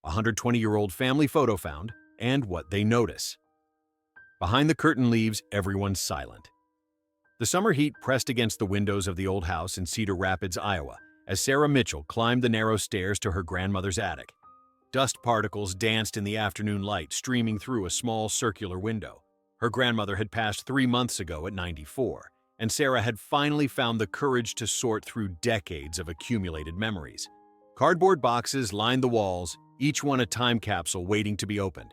a 120-year-old family photo found, and what they notice. Behind the curtain leaves, everyone's silent. The summer heat pressed against the windows of the old house in Cedar Rapids, Iowa, as Sarah Mitchell climbed the narrow stairs to her grandmother's attic. Dust particles danced in the afternoon light streaming through a small circular window. Her grandmother had passed 3 months ago at 94, and Sarah had finally found the courage to sort through decades of accumulated memories. Cardboard boxes lined the walls, each one a time capsule waiting to be opened.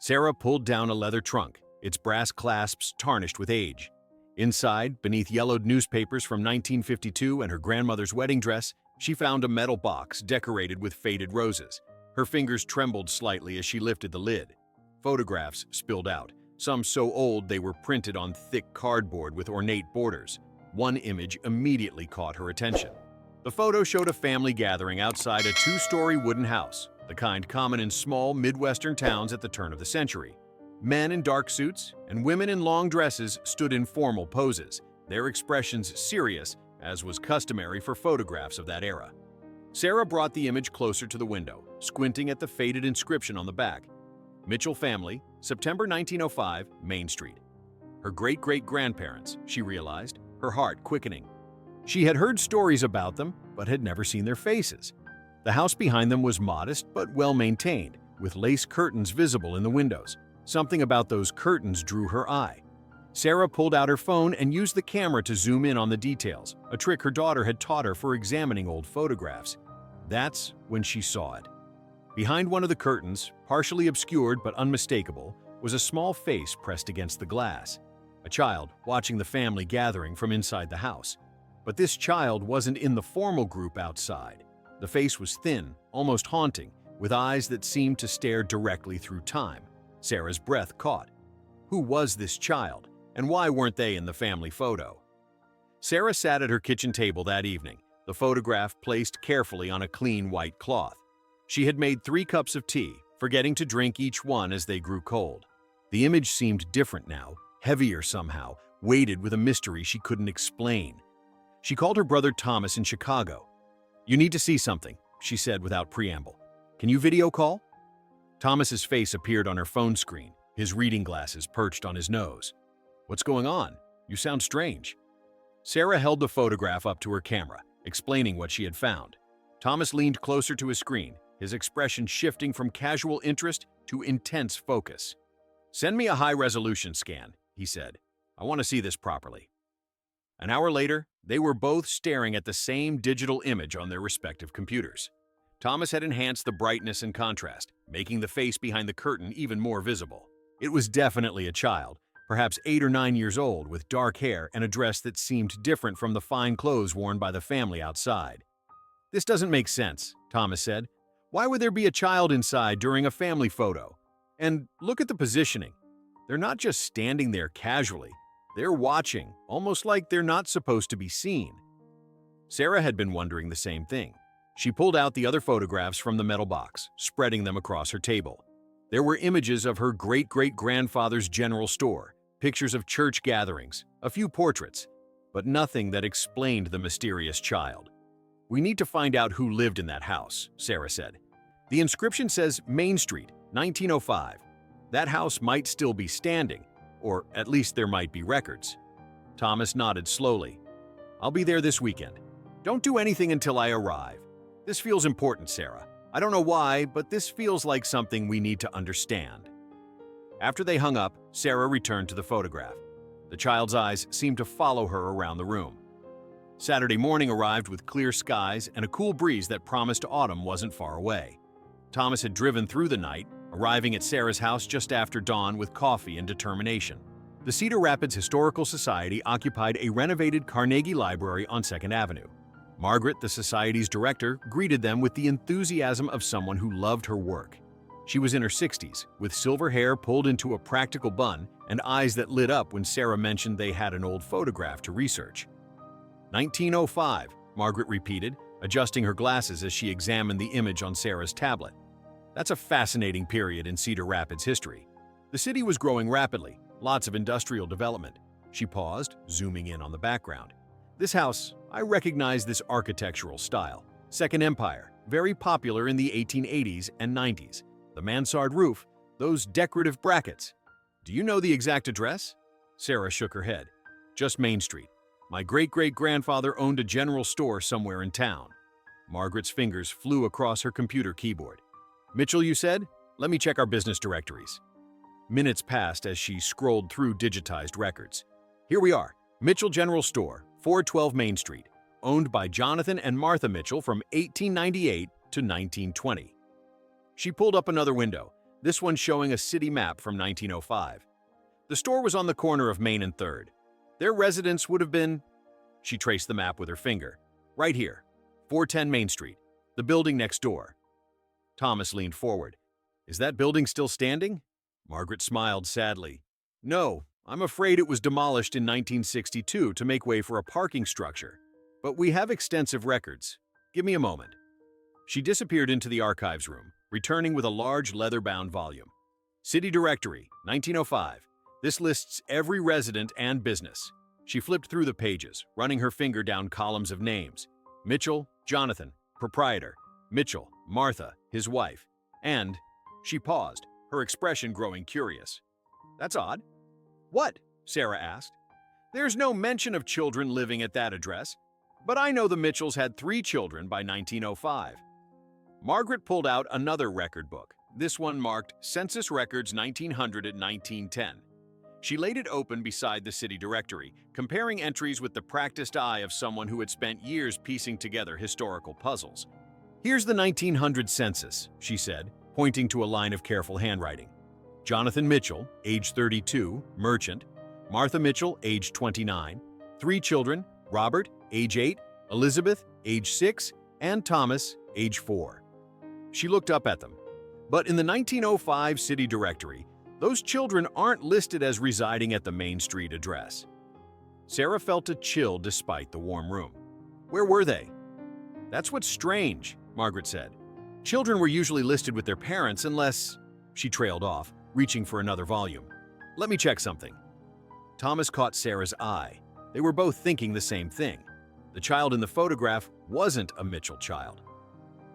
Sarah pulled down a leather trunk, its brass clasps tarnished with age. Inside, beneath yellowed newspapers from 1952 and her grandmother's wedding dress, she found a metal box decorated with faded roses. Her fingers trembled slightly as she lifted the lid. Photographs spilled out, some so old they were printed on thick cardboard with ornate borders. One image immediately caught her attention. The photo showed a family gathering outside a 2-story wooden house, the kind common in small Midwestern towns at the turn of the century. Men in dark suits and women in long dresses stood in formal poses, their expressions serious, as was customary for photographs of that era. Sarah brought the image closer to the window, squinting at the faded inscription on the back. Mitchell family, September 1905, Main Street. Her great-great-grandparents, she realized, her heart quickening. She had heard stories about them, but had never seen their faces. The house behind them was modest but well-maintained, with lace curtains visible in the windows. Something about those curtains drew her eye. Sarah pulled out her phone and used the camera to zoom in on the details, a trick her daughter had taught her for examining old photographs. That's when she saw it. Behind one of the curtains, partially obscured but unmistakable, was a small face pressed against the glass. A child watching the family gathering from inside the house. But this child wasn't in the formal group outside. The face was thin, almost haunting, with eyes that seemed to stare directly through time. Sarah's breath caught. Who was this child, and why weren't they in the family photo? Sarah sat at her kitchen table that evening, the photograph placed carefully on a clean white cloth. She had made 3 cups of tea, forgetting to drink each one as they grew cold. The image seemed different now, heavier somehow, weighted with a mystery she couldn't explain. She called her brother Thomas in Chicago. "You need to see something," she said without preamble. "Can you video call?" Thomas's face appeared on her phone screen, his reading glasses perched on his nose. "What's going on? You sound strange." Sarah held the photograph up to her camera, explaining what she had found. Thomas leaned closer to his screen, his expression shifting from casual interest to intense focus. "Send me a high-resolution scan," he said. "I want to see this properly." An hour later, they were both staring at the same digital image on their respective computers. Thomas had enhanced the brightness and contrast, making the face behind the curtain even more visible. It was definitely a child, perhaps 8 or 9 years old, with dark hair and a dress that seemed different from the fine clothes worn by the family outside. "This doesn't make sense," Thomas said. "Why would there be a child inside during a family photo? And look at the positioning. They're not just standing there casually. They're watching, almost like they're not supposed to be seen." Sarah had been wondering the same thing. She pulled out the other photographs from the metal box, spreading them across her table. There were images of her great-great-grandfather's general store, pictures of church gatherings, a few portraits, but nothing that explained the mysterious child. "We need to find out who lived in that house," Sarah said. "The inscription says Main Street, 1905. That house might still be standing, or at least there might be records." Thomas nodded slowly. "I'll be there this weekend. Don't do anything until I arrive. This feels important, Sarah. I don't know why, but this feels like something we need to understand." After they hung up, Sarah returned to the photograph. The child's eyes seemed to follow her around the room. Saturday morning arrived with clear skies and a cool breeze that promised autumn wasn't far away. Thomas had driven through the night, arriving at Sarah's house just after dawn with coffee and determination. The Cedar Rapids Historical Society occupied a renovated Carnegie Library on 2nd Avenue. Margaret, the society's director, greeted them with the enthusiasm of someone who loved her work. She was in her 60s, with silver hair pulled into a practical bun and eyes that lit up when Sarah mentioned they had an old photograph to research. 1905, Margaret repeated, adjusting her glasses as she examined the image on Sarah's tablet. That's a fascinating period in Cedar Rapids history. The city was growing rapidly, lots of industrial development. She paused, zooming in on the background. "This house, I recognize this architectural style. Second Empire, very popular in the 1880s and 90s. The mansard roof, those decorative brackets. Do you know the exact address? Sarah shook her head. Just Main Street. My great-great-grandfather owned a general store somewhere in town. Margaret's fingers flew across her computer keyboard. Mitchell, you said? Let me check our business directories. Minutes passed as she scrolled through digitized records. Here we are. Mitchell General Store, 412 Main Street, owned by Jonathan and Martha Mitchell from 1898 to 1920. She pulled up another window, this one showing a city map from 1905. The store was on the corner of Main and 3rd. Their residence would have been… She traced the map with her finger. Right here, 410 Main Street, the building next door. Thomas leaned forward. Is that building still standing? Margaret smiled sadly. No, I'm afraid it was demolished in 1962 to make way for a parking structure. But we have extensive records. Give me a moment. She disappeared into the archives room, returning with a large leather-bound volume. City Directory, 1905. This lists every resident and business. She flipped through the pages, running her finger down columns of names. Mitchell, Jonathan, proprietor. Mitchell, Martha, his wife. And… She paused, her expression growing curious. That's odd. What? Sarah asked. There's no mention of children living at that address, but I know the Mitchells had 3 children by 1905. Margaret pulled out another record book, this one marked Census Records 1900 at 1910. She laid it open beside the city directory, comparing entries with the practiced eye of someone who had spent years piecing together historical puzzles. Here's the 1900 census, she said, pointing to a line of careful handwriting. Jonathan Mitchell, age 32, merchant. Martha Mitchell, age 29. 3 children, Robert, age 8, Elizabeth, age 6, and Thomas, age 4. She looked up at them. But in the 1905 city directory, those children aren't listed as residing at the Main Street address. Sarah felt a chill despite the warm room. Where were they? That's what's strange, Margaret said. Children were usually listed with their parents unless… She trailed off, reaching for another volume. Let me check something. Thomas caught Sarah's eye. They were both thinking the same thing. The child in the photograph wasn't a Mitchell child.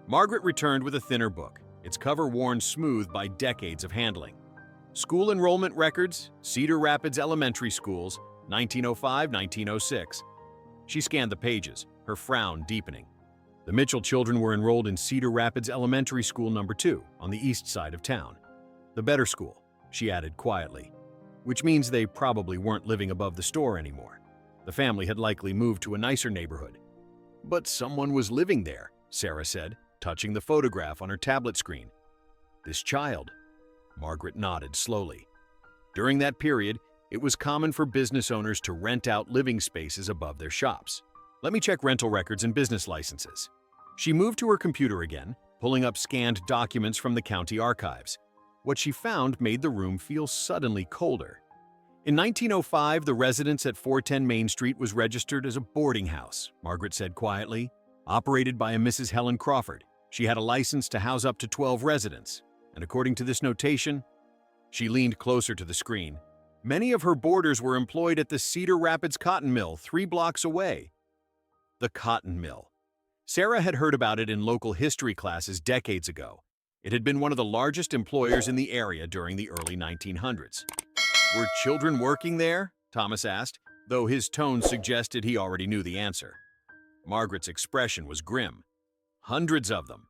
Margaret returned with a thinner book, its cover worn smooth by decades of handling. School enrollment records, Cedar Rapids Elementary Schools, 1905-1906. She scanned the pages, her frown deepening. The Mitchell children were enrolled in Cedar Rapids Elementary School No. 2 on the east side of town. The better school, she added quietly, which means they probably weren't living above the store anymore. The family had likely moved to a nicer neighborhood. But someone was living there, Sarah said, touching the photograph on her tablet screen. This child. Margaret nodded slowly. During that period, it was common for business owners to rent out living spaces above their shops. Let me check rental records and business licenses. She moved to her computer again, pulling up scanned documents from the county archives. What she found made the room feel suddenly colder. In 1905, the residence at 410 Main Street was registered as a boarding house, Margaret said quietly, operated by a Mrs. Helen Crawford. She had a license to house up to 12 residents, and according to this notation, she leaned closer to the screen. Many of her boarders were employed at the Cedar Rapids Cotton Mill 3 blocks away. The cotton mill. Sarah had heard about it in local history classes decades ago. It had been one of the largest employers in the area during the early 1900s. Were children working there? Thomas asked, though his tone suggested he already knew the answer. Margaret's expression was grim. Hundreds of them.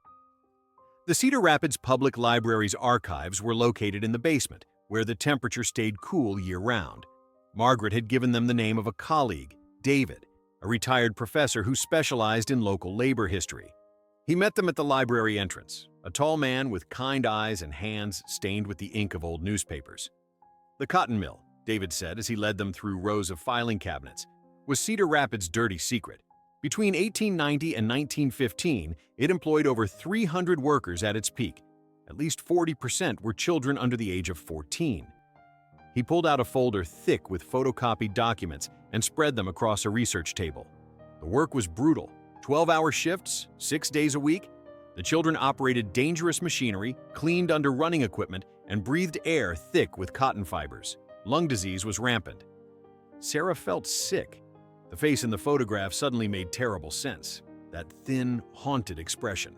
The Cedar Rapids Public Library's archives were located in the basement, where the temperature stayed cool year-round. Margaret had given them the name of a colleague, David, a retired professor who specialized in local labor history. He met them at the library entrance, a tall man with kind eyes and hands stained with the ink of old newspapers. The cotton mill, David said as he led them through rows of filing cabinets, was Cedar Rapids' dirty secret. Between 1890 and 1915, it employed over 300 workers at its peak. At least 40% were children under the age of 14. He pulled out a folder thick with photocopied documents and spread them across a research table. The work was brutal. 12-hour shifts, 6 days a week. The children operated dangerous machinery, cleaned under running equipment, and breathed air thick with cotton fibers. Lung disease was rampant. Sarah felt sick. The face in the photograph suddenly made terrible sense. That thin, haunted expression.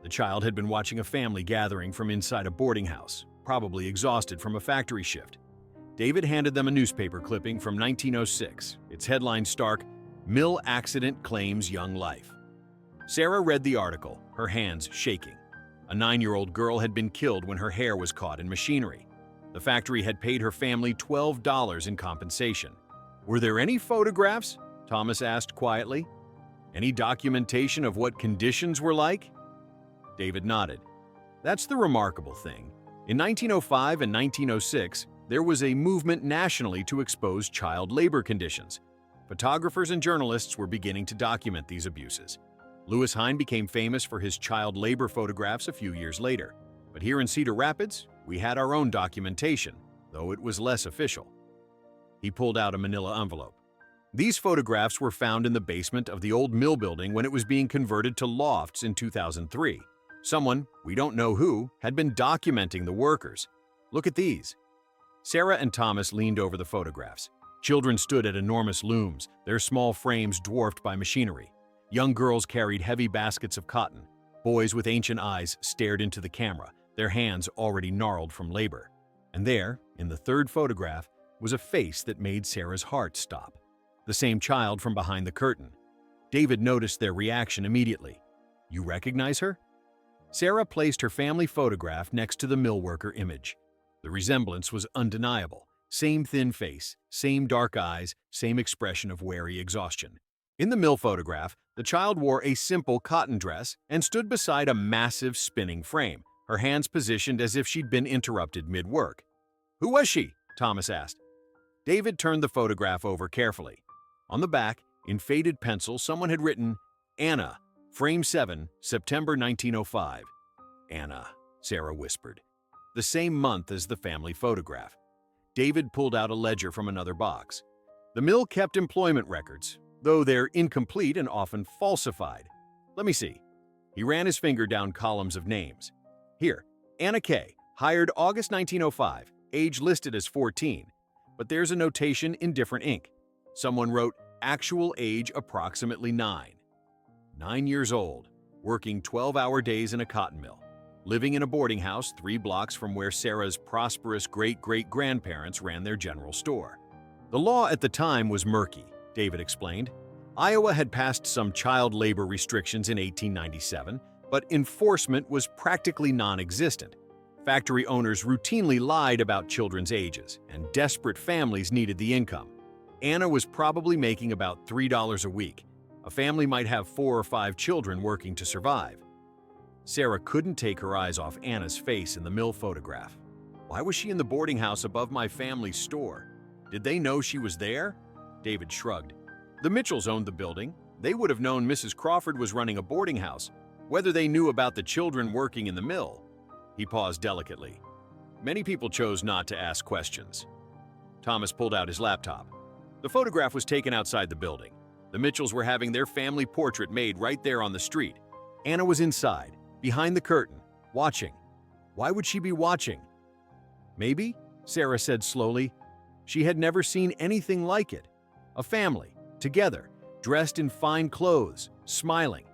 The child had been watching a family gathering from inside a boarding house, probably exhausted from a factory shift. David handed them a newspaper clipping from 1906. Its headline stark, "Mill Accident Claims Young Life." Sarah read the article, her hands shaking. A 9-year-old girl had been killed when her hair was caught in machinery. The factory had paid her family $12 in compensation. "Were there any photographs?" Thomas asked quietly. "Any documentation of what conditions were like?" David nodded. "That's the remarkable thing. In 1905 and 1906, there was a movement nationally to expose child labor conditions. Photographers and journalists were beginning to document these abuses. Louis Hine became famous for his child labor photographs a few years later. But here in Cedar Rapids, we had our own documentation, though it was less official." He pulled out a manila envelope. "These photographs were found in the basement of the old mill building when it was being converted to lofts in 2003. Someone, we don't know who, had been documenting the workers. Look at these." Sarah and Thomas leaned over the photographs. Children stood at enormous looms, their small frames dwarfed by machinery. Young girls carried heavy baskets of cotton. Boys with ancient eyes stared into the camera, their hands already gnarled from labor. And there, in the third photograph, was a face that made Sarah's heart stop. The same child from behind the curtain. David noticed their reaction immediately. "You recognize her?" Sarah placed her family photograph next to the mill worker image. The resemblance was undeniable. Same thin face, same dark eyes, same expression of wary exhaustion. In the mill photograph, the child wore a simple cotton dress and stood beside a massive spinning frame, her hands positioned as if she'd been interrupted mid-work. "Who was she?" Thomas asked. David turned the photograph over carefully. On the back, in faded pencil, someone had written, "Anna, frame 7, September 1905. "Anna," Sarah whispered. "The same month as the family photograph." David pulled out a ledger from another box. The mill kept employment records, though they're incomplete and often falsified. "Let me see." He ran his finger down columns of names. "Here, Anna K., hired August 1905, age listed as 14, but there's a notation in different ink. Someone wrote, actual age approximately 9. 9 years old, working 12-hour days in a cotton mill, living in a boarding house 3 blocks from where Sarah's prosperous great-great-grandparents ran their general store." The law at the time was murky, David explained. Iowa had passed some child labor restrictions in 1897, but enforcement was practically non-existent. Factory owners routinely lied about children's ages, and desperate families needed the income. Anna was probably making about $3 a week. A family might have 4 or 5 children working to survive. Sarah couldn't take her eyes off Anna's face in the mill photograph. "Why was she in the boarding house above my family's store? Did they know she was there?" David shrugged. "The Mitchells owned the building. They would have known Mrs. Crawford was running a boarding house, whether they knew about the children working in the mill." He paused delicately. Many people chose not to ask questions. Thomas pulled out his laptop. The photograph was taken outside the building. The Mitchells were having their family portrait made right there on the street. Anna was inside, behind the curtain, watching. Why would she be watching? "Maybe," Sarah said slowly, "she had never seen anything like it. A family, together, dressed in fine clothes, smiling.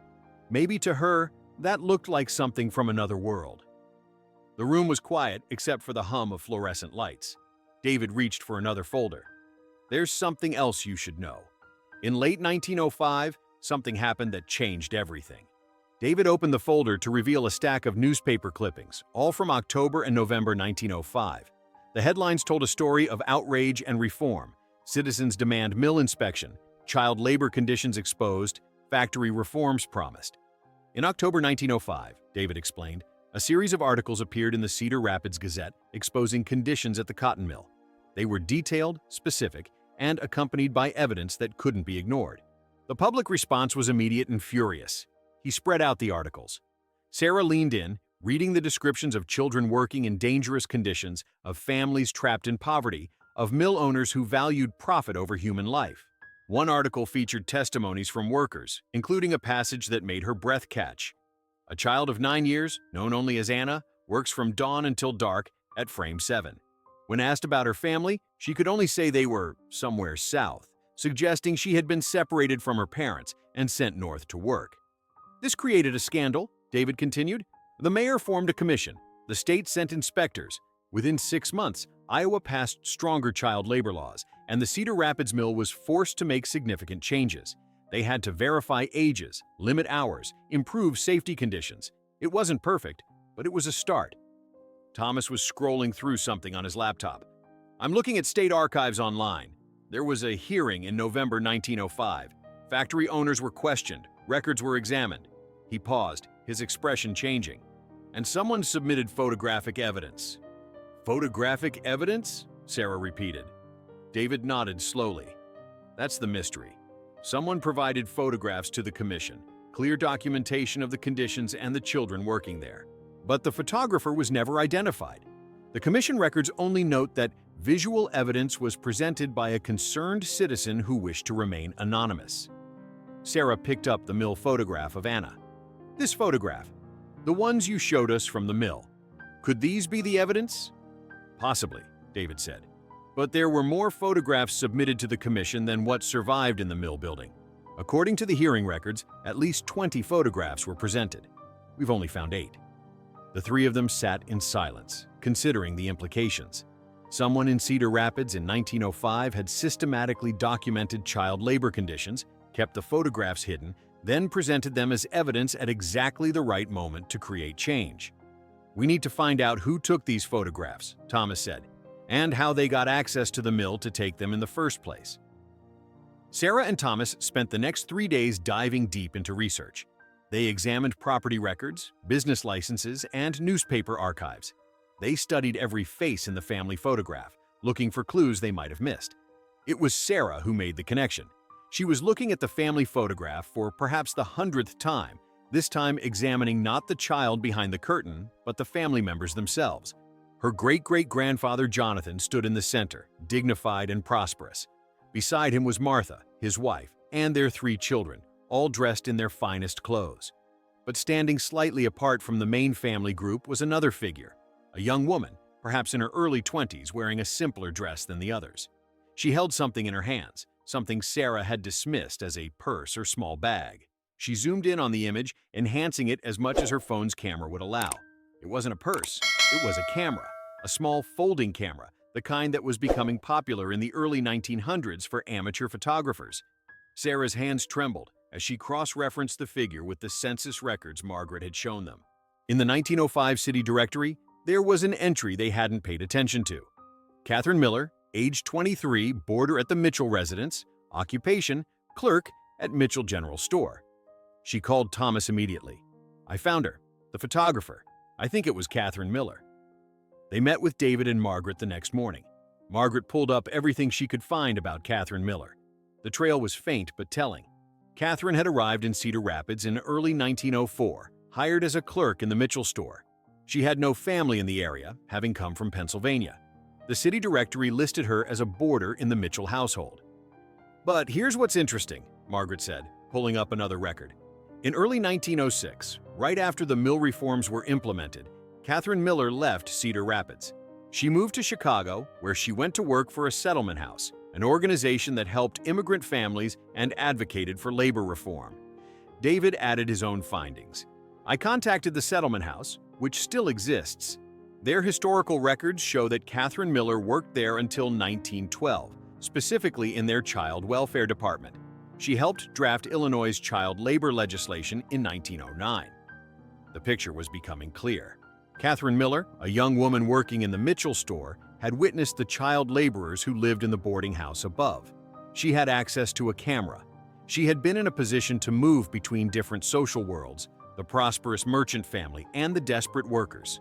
Maybe to her, that looked like something from another world." The room was quiet except for the hum of fluorescent lights. David reached for another folder. "There's something else you should know. In late 1905, something happened that changed everything." David opened the folder to reveal a stack of newspaper clippings, all from October and November 1905. The headlines told a story of outrage and reform. Citizens demand mill inspection, child labor conditions exposed, factory reforms promised. In October 1905, David explained, a series of articles appeared in the Cedar Rapids Gazette exposing conditions at the cotton mill. They were detailed, specific, and accompanied by evidence that couldn't be ignored. The public response was immediate and furious. He spread out the articles. Sarah leaned in, reading the descriptions of children working in dangerous conditions, of families trapped in poverty, of mill owners who valued profit over human life. One article featured testimonies from workers, including a passage that made her breath catch. A child of 9 years, known only as Anna, works from dawn until dark at frame 7. When asked about her family, she could only say they were somewhere south, suggesting she had been separated from her parents and sent north to work. This created a scandal, David continued. The mayor formed a commission. The state sent inspectors. Within 6 months, Iowa passed stronger child labor laws, and the Cedar Rapids mill was forced to make significant changes. They had to verify ages, limit hours, improve safety conditions. It wasn't perfect, but it was a start. Thomas was scrolling through something on his laptop. I'm looking at state archives online. There was a hearing in November 1905. Factory owners were questioned. Records were examined. He paused, his expression changing. And someone submitted photographic evidence. Photographic evidence? Sarah repeated. David nodded slowly. That's the mystery. Someone provided photographs to the commission, clear documentation of the conditions and the children working there. But the photographer was never identified. The commission records only note that visual evidence was presented by a concerned citizen who wished to remain anonymous. Sarah picked up the mill photograph of Anna. This photograph, the ones you showed us from the mill. Could these be the evidence? Possibly, David said. But there were more photographs submitted to the commission than what survived in the mill building. According to the hearing records, at least 20 photographs were presented. We've only found 8. The 3 of them sat in silence, considering the implications. Someone in Cedar Rapids in 1905 had systematically documented child labor conditions, kept the photographs hidden, then presented them as evidence at exactly the right moment to create change. We need to find out who took these photographs, Thomas said, and how they got access to the mill to take them in the first place. Sarah and Thomas spent the next 3 days diving deep into research. They examined property records, business licenses, and newspaper archives. They studied every face in the family photograph, looking for clues they might have missed. It was Sarah who made the connection. She was looking at the family photograph for perhaps the 100th time, this time examining not the child behind the curtain, but the family members themselves. Her great-great-grandfather Jonathan stood in the center, dignified and prosperous. Beside him was Martha, his wife, and their 3 children, all dressed in their finest clothes. But standing slightly apart from the main family group was another figure, a young woman, perhaps in her early 20s, wearing a simpler dress than the others. She held something in her hands, something Sarah had dismissed as a purse or small bag. She zoomed in on the image, enhancing it as much as her phone's camera would allow. It wasn't a purse, it was a camera, a small folding camera, the kind that was becoming popular in the early 1900s for amateur photographers. Sarah's hands trembled as she cross-referenced the figure with the census records Margaret had shown them. In the 1905 city directory, there was an entry they hadn't paid attention to. Catherine Miller, age 23, boarder at the Mitchell residence, occupation, clerk at Mitchell General Store. She called Thomas immediately. I found her, the photographer. I think it was Catherine Miller. They met with David and Margaret the next morning. Margaret pulled up everything she could find about Catherine Miller. The trail was faint but telling. Catherine had arrived in Cedar Rapids in early 1904, hired as a clerk in the Mitchell store. She had no family in the area, having come from Pennsylvania. The city directory listed her as a boarder in the Mitchell household. But here's what's interesting, Margaret said, pulling up another record. In early 1906, right after the mill reforms were implemented, Catherine Miller left Cedar Rapids. She moved to Chicago, where she went to work for a settlement house, an organization that helped immigrant families and advocated for labor reform. David added his own findings. I contacted the settlement house, which still exists. Their historical records show that Catherine Miller worked there until 1912, specifically in their child welfare department. She helped draft Illinois' child labor legislation in 1909. The picture was becoming clear. Catherine Miller, a young woman working in the Mitchell store, had witnessed the child laborers who lived in the boarding house above. She had access to a camera. She had been in a position to move between different social worlds, the prosperous merchant family and the desperate workers.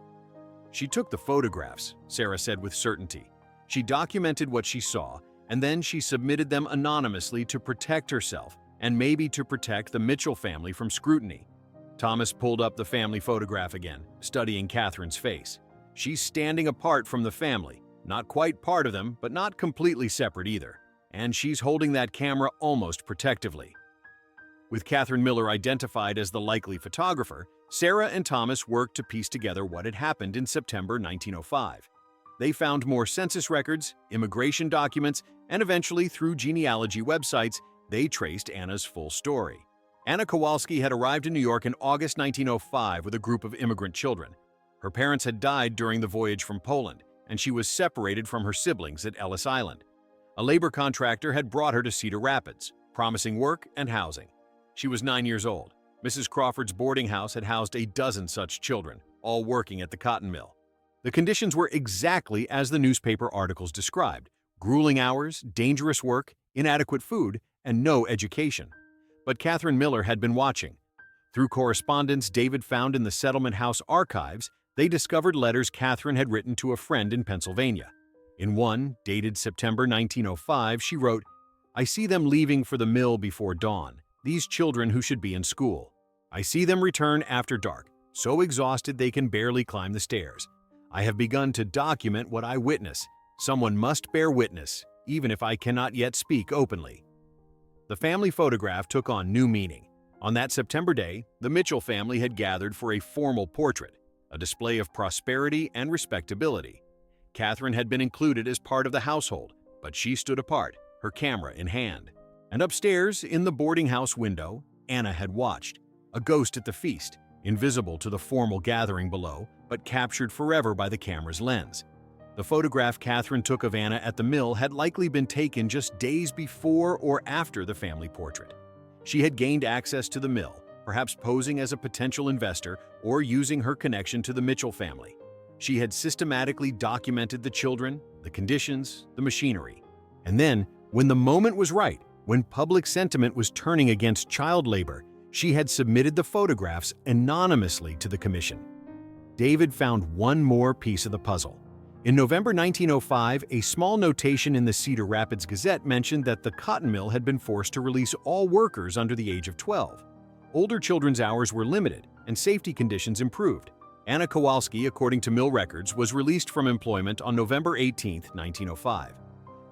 She took the photographs, Sarah said with certainty. She documented what she saw, and then she submitted them anonymously to protect herself and maybe to protect the Mitchell family from scrutiny. Thomas pulled up the family photograph again, studying Catherine's face. She's standing apart from the family, not quite part of them, but not completely separate either. And she's holding that camera almost protectively. With Catherine Miller identified as the likely photographer, Sarah and Thomas worked to piece together what had happened in September 1905. They found more census records, immigration documents, and eventually, through genealogy websites, they traced Anna's full story. Anna Kowalski had arrived in New York in August 1905 with a group of immigrant children. Her parents had died during the voyage from Poland, and she was separated from her siblings at Ellis Island. A labor contractor had brought her to Cedar Rapids, promising work and housing. She was 9 years old. Mrs. Crawford's boarding house had housed a dozen such children, all working at the cotton mill. The conditions were exactly as the newspaper articles described: grueling hours, dangerous work, inadequate food, and no education. But Catherine Miller had been watching. Through correspondence David found in the Settlement House archives, they discovered letters Catherine had written to a friend in Pennsylvania. In one, dated September 1905, she wrote, "I see them leaving for the mill before dawn, these children who should be in school. I see them return after dark, so exhausted they can barely climb the stairs. I have begun to document what I witness. Someone must bear witness, even if I cannot yet speak openly." The family photograph took on new meaning. On that September day, the Mitchell family had gathered for a formal portrait, a display of prosperity and respectability. Catherine had been included as part of the household, but she stood apart, her camera in hand. And upstairs, in the boarding house window, Anna had watched, a ghost at the feast, invisible to the formal gathering below, but captured forever by the camera's lens. The photograph Catherine took of Anna at the mill had likely been taken just days before or after the family portrait. She had gained access to the mill, perhaps posing as a potential investor or using her connection to the Mitchell family. She had systematically documented the children, the conditions, the machinery. And then, when the moment was right, when public sentiment was turning against child labor, she had submitted the photographs anonymously to the commission. David found one more piece of the puzzle. In November 1905, a small notation in the Cedar Rapids Gazette mentioned that the cotton mill had been forced to release all workers under the age of 12. Older children's hours were limited, and safety conditions improved. Anna Kowalski, according to mill records, was released from employment on November 18, 1905.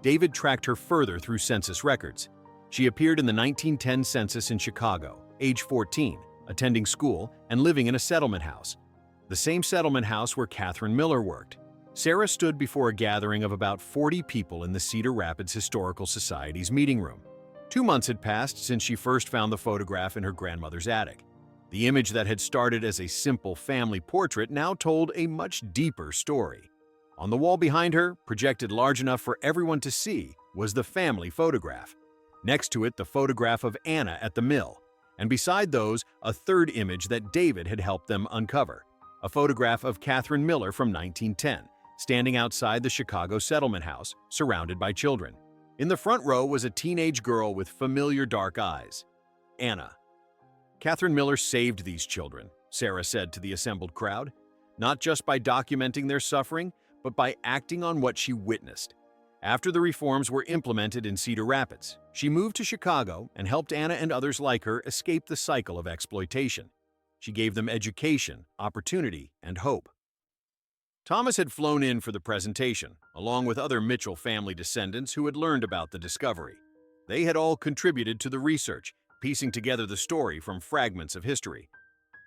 David tracked her further through census records. She appeared in the 1910 census in Chicago, age 14, attending school and living in a settlement house. The same settlement house where Catherine Miller worked. Sarah stood before a gathering of about 40 people in the Cedar Rapids Historical Society's meeting room. 2 months had passed since she first found the photograph in her grandmother's attic. The image that had started as a simple family portrait now told a much deeper story. On the wall behind her, projected large enough for everyone to see, was the family photograph. Next to it, the photograph of Anna at the mill. And beside those, a third image that David had helped them uncover. A photograph of Catherine Miller from 1910, standing outside the Chicago Settlement House, surrounded by children. In the front row was a teenage girl with familiar dark eyes, Anna. Catherine Miller saved these children, Sarah said to the assembled crowd, not just by documenting their suffering, but by acting on what she witnessed. After the reforms were implemented in Cedar Rapids, she moved to Chicago and helped Anna and others like her escape the cycle of exploitation. She gave them education, opportunity, and hope. Thomas had flown in for the presentation, along with other Mitchell family descendants who had learned about the discovery. They had all contributed to the research, piecing together the story from fragments of history.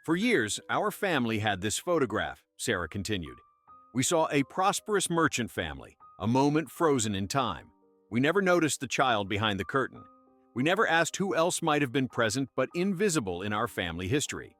For years, our family had this photograph, Sarah continued. We saw a prosperous merchant family, a moment frozen in time. We never noticed the child behind the curtain. We never asked who else might have been present but invisible in our family history.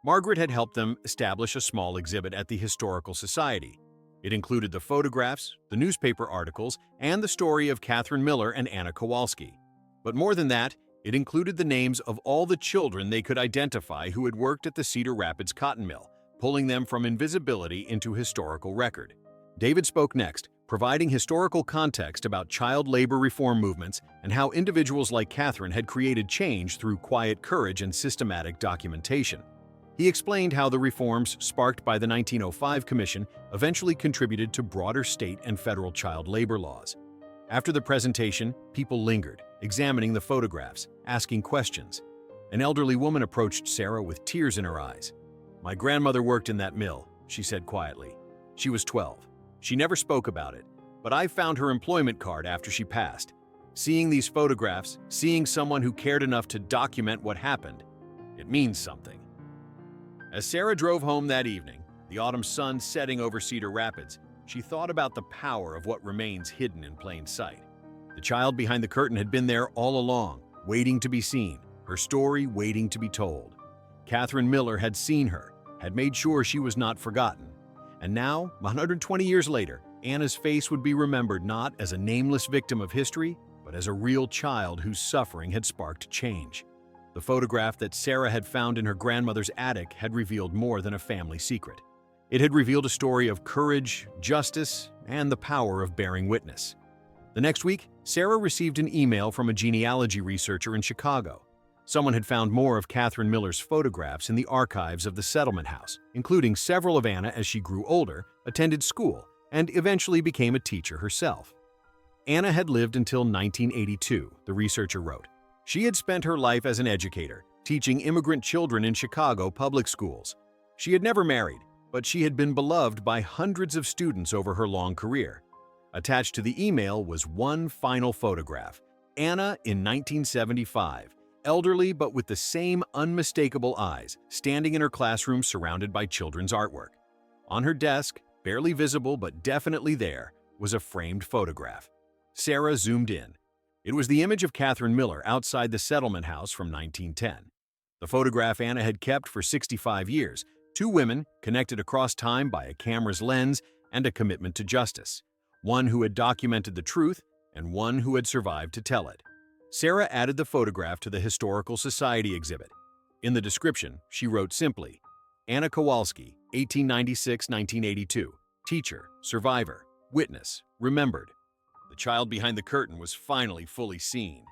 Margaret had helped them establish a small exhibit at the Historical Society. It included the photographs, the newspaper articles, and the story of Catherine Miller and Anna Kowalski. But more than that, it included the names of all the children they could identify who had worked at the Cedar Rapids cotton mill, pulling them from invisibility into historical record. David spoke next, providing historical context about child labor reform movements and how individuals like Catherine had created change through quiet courage and systematic documentation. He explained how the reforms sparked by the 1905 Commission eventually contributed to broader state and federal child labor laws. After the presentation, people lingered, examining the photographs, asking questions. An elderly woman approached Sarah with tears in her eyes. "My grandmother worked in that mill," she said quietly. "She was 12. She never spoke about it, but I found her employment card after she passed. Seeing these photographs, seeing someone who cared enough to document what happened, it means something." As Sarah drove home that evening, the autumn sun setting over Cedar Rapids, she thought about the power of what remains hidden in plain sight. The child behind the curtain had been there all along, waiting to be seen, her story waiting to be told. Catherine Miller had seen her, had made sure she was not forgotten. And now, 120 years later, Anna's face would be remembered not as a nameless victim of history, but as a real child whose suffering had sparked change. The photograph that Sarah had found in her grandmother's attic had revealed more than a family secret. It had revealed a story of courage, justice, and the power of bearing witness. The next week, Sarah received an email from a genealogy researcher in Chicago. Someone had found more of Catherine Miller's photographs in the archives of the settlement house, including several of Anna as she grew older, attended school, and eventually became a teacher herself. Anna had lived until 1982, the researcher wrote. She had spent her life as an educator, teaching immigrant children in Chicago public schools. She had never married, but she had been beloved by hundreds of students over her long career. Attached to the email was one final photograph, Anna in 1975, elderly but with the same unmistakable eyes, standing in her classroom surrounded by children's artwork. On her desk, barely visible but definitely there, was a framed photograph. Sarah zoomed in. It was the image of Catherine Miller outside the settlement house from 1910. The photograph Anna had kept for 65 years, two women connected across time by a camera's lens and a commitment to justice. One who had documented the truth and one who had survived to tell it. Sarah added the photograph to the Historical Society exhibit. In the description, she wrote simply, Anna Kowalski, 1896-1982, teacher, survivor, witness, remembered. The child behind the curtain was finally fully seen.